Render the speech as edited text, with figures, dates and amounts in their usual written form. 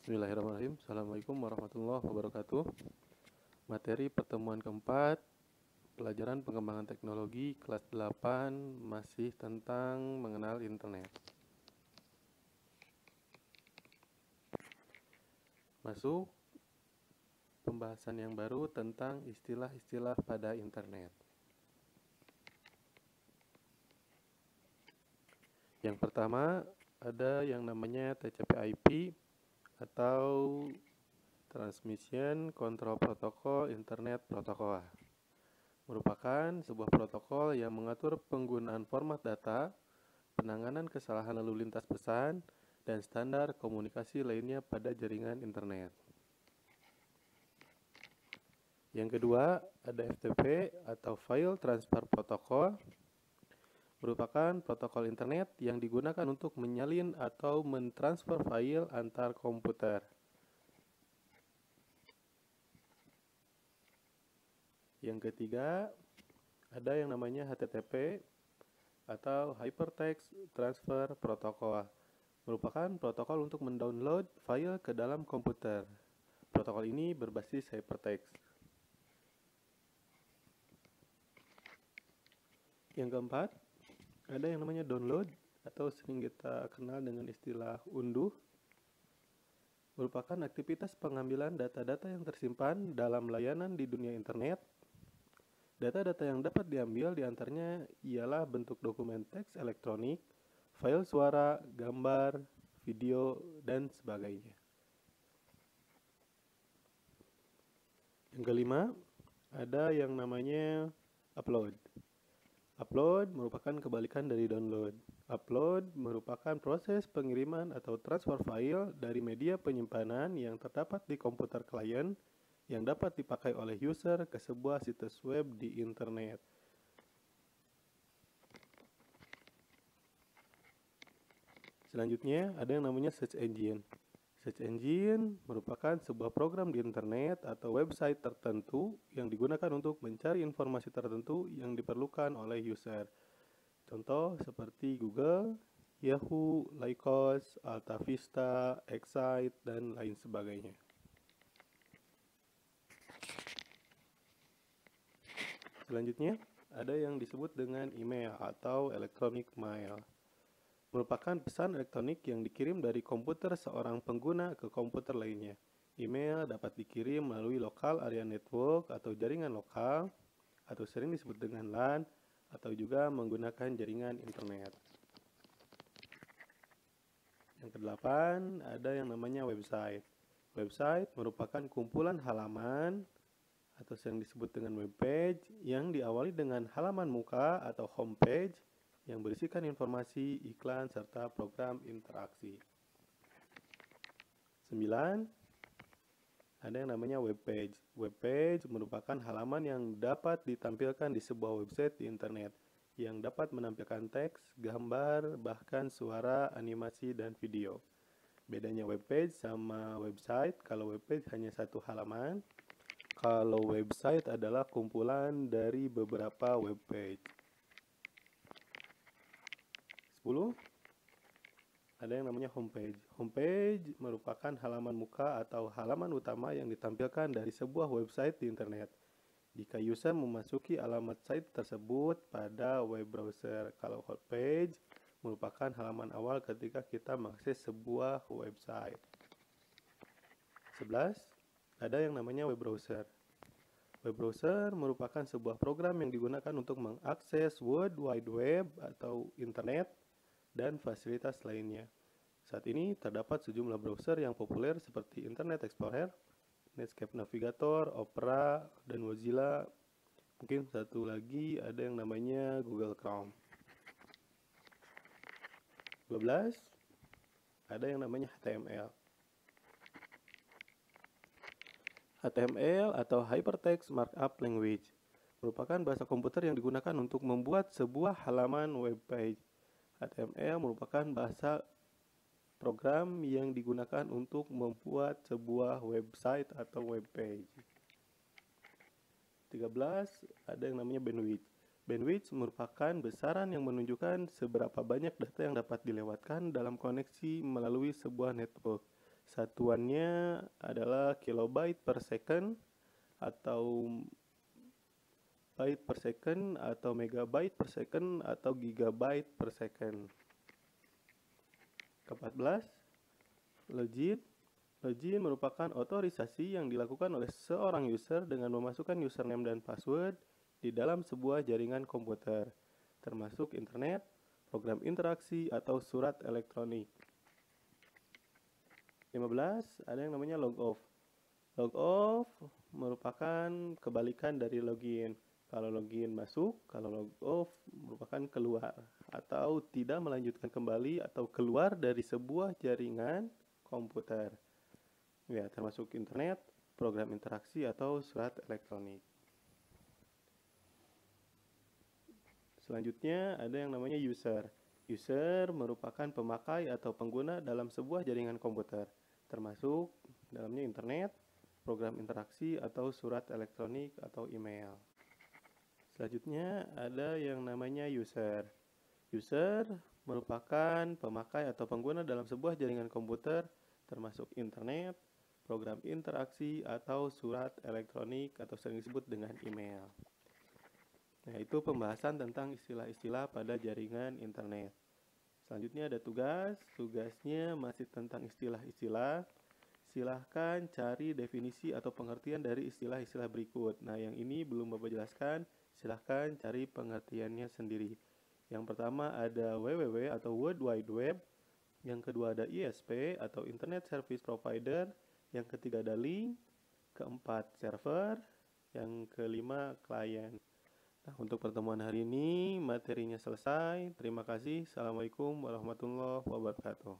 Bismillahirrahmanirrahim. Assalamualaikum warahmatullahi wabarakatuh. Materi pertemuan keempat, pelajaran pengembangan teknologi kelas 8 masih tentang mengenal internet. Masuk pembahasan yang baru tentang istilah-istilah pada internet. Yang pertama, ada yang namanya TCP/IP atau Transmission Control Protocol Internet Protocol. Merupakan sebuah protokol yang mengatur penggunaan format data, penanganan kesalahan lalu lintas pesan, dan standar komunikasi lainnya pada jaringan internet. Yang kedua, ada FTP atau File Transfer Protocol. Merupakan protokol internet yang digunakan untuk menyalin atau mentransfer file antar komputer. Yang ketiga, ada yang namanya HTTP atau Hypertext Transfer Protocol. Merupakan protokol untuk mendownload file ke dalam komputer. Protokol ini berbasis hypertext. Yang keempat, ada yang namanya download atau sering kita kenal dengan istilah unduh. Merupakan aktivitas pengambilan data-data yang tersimpan dalam layanan di dunia internet. Data-data yang dapat diambil diantaranya ialah bentuk dokumen teks elektronik, file suara, gambar, video, dan sebagainya. Yang kelima, ada yang namanya upload. Upload merupakan kebalikan dari download. Upload merupakan proses pengiriman atau transfer file dari media penyimpanan yang terdapat di komputer klien yang dapat dipakai oleh user ke sebuah situs web di internet. Selanjutnya, ada yang namanya search engine. Search engine merupakan sebuah program di internet atau website tertentu yang digunakan untuk mencari informasi tertentu yang diperlukan oleh user. Contoh seperti Google, Yahoo, Lycos, AltaVista, Excite, dan lain sebagainya. Selanjutnya, ada yang disebut dengan email atau electronic mail. Merupakan pesan elektronik yang dikirim dari komputer seorang pengguna ke komputer lainnya. Email dapat dikirim melalui local area network atau jaringan lokal, atau sering disebut dengan LAN, atau juga menggunakan jaringan internet. Yang kedelapan, ada yang namanya website. Website merupakan kumpulan halaman atau sering disebut dengan webpage yang diawali dengan halaman muka atau homepage yang berisikan informasi, iklan, serta program interaksi. 9. Ada yang namanya webpage. Webpage merupakan halaman yang dapat ditampilkan di sebuah website di internet yang dapat menampilkan teks, gambar, bahkan suara, animasi, dan video. Bedanya webpage sama website, kalau webpage hanya satu halaman, kalau website adalah kumpulan dari beberapa webpage. 10. Ada yang namanya homepage. Homepage merupakan halaman muka atau halaman utama yang ditampilkan dari sebuah website di internet. Jika user memasuki alamat site tersebut pada web browser, kalau homepage merupakan halaman awal ketika kita mengakses sebuah website. 11. Ada yang namanya web browser. Web browser merupakan sebuah program yang digunakan untuk mengakses World Wide Web atau internet dan fasilitas lainnya. Saat ini terdapat sejumlah browser yang populer seperti Internet Explorer, Netscape Navigator, Opera, dan Mozilla. Mungkin satu lagi ada yang namanya Google Chrome. 12. Ada yang namanya HTML. HTML atau Hypertext Markup Language merupakan bahasa komputer yang digunakan untuk membuat sebuah halaman web page. HTML merupakan bahasa program yang digunakan untuk membuat sebuah website atau web page. 13. Ada yang namanya bandwidth. Bandwidth merupakan besaran yang menunjukkan seberapa banyak data yang dapat dilewatkan dalam koneksi melalui sebuah network. Satuannya adalah kilobyte per second atau byte per second atau megabyte per second atau gigabyte per second. Ke-14, login. Login merupakan otorisasi yang dilakukan oleh seorang user dengan memasukkan username dan password di dalam sebuah jaringan komputer, termasuk internet, program interaksi, atau surat elektronik. 15, ada yang namanya log off. Log off merupakan kebalikan dari login. Kalau login masuk, kalau log off merupakan keluar atau tidak melanjutkan kembali atau keluar dari sebuah jaringan komputer. Ya, termasuk internet, program interaksi atau surat elektronik. Selanjutnya ada yang namanya user. User merupakan pemakai atau pengguna dalam sebuah jaringan komputer, termasuk dalamnya internet, program interaksi atau surat elektronik atau email. Selanjutnya ada yang namanya user. User merupakan pemakai atau pengguna dalam sebuah jaringan komputer, termasuk internet, program interaksi atau surat elektronik atau sering disebut dengan email. Nah, itu pembahasan tentang istilah-istilah pada jaringan internet. Selanjutnya ada tugas. Tugasnya masih tentang istilah-istilah. Silahkan cari definisi atau pengertian dari istilah-istilah berikut. Nah, yang ini belum Bapak jelaskan. Silahkan cari pengertiannya sendiri. Yang pertama ada www atau World Wide Web. Yang kedua ada ISP atau Internet Service Provider. Yang ketiga ada link. Keempat server. Yang kelima klien. Nah, untuk pertemuan hari ini materinya selesai. Terima kasih. Assalamualaikum warahmatullahi wabarakatuh.